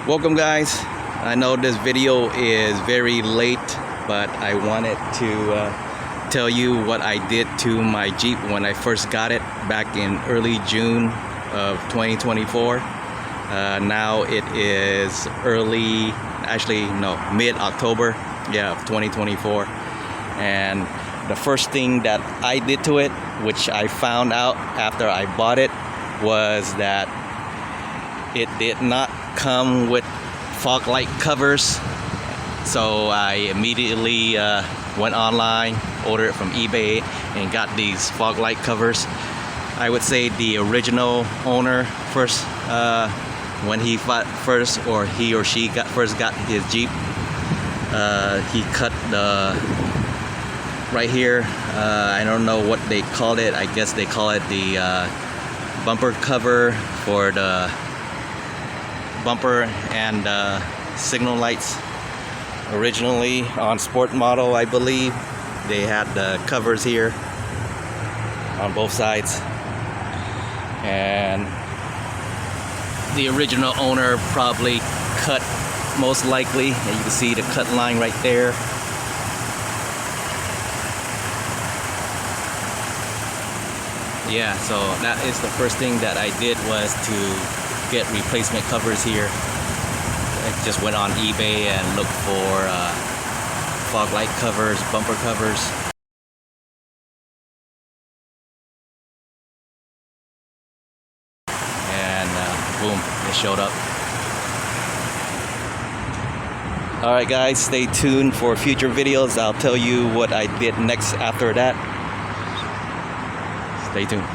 Welcome guys. I know this video is very late, but I wanted to tell you what I did to my Jeep when I first got it back in early June of 2024. Now it is mid-October, of 2024. And the first thing that I did to it, which I found out after I bought it, was that it did not come with fog light covers. So I immediately went online, ordered it from eBay, and got these fog light covers. I would say the original owner first, when he or she first got his Jeep, he cut the right here. I don't know what they called it. I guess they call it the bumper cover for the bumper and signal lights. Originally on sport model, I believe they had the covers here on both sides, and the original owner probably cut, most likely, and you can see the cut line right there. Yeah, so that is the first thing that I did, was to get replacement covers here. I just went on eBay and looked for fog light covers, bumper covers. And boom, it showed up. Alright guys, stay tuned for future videos. I'll tell you what I did next after that. Stay tuned.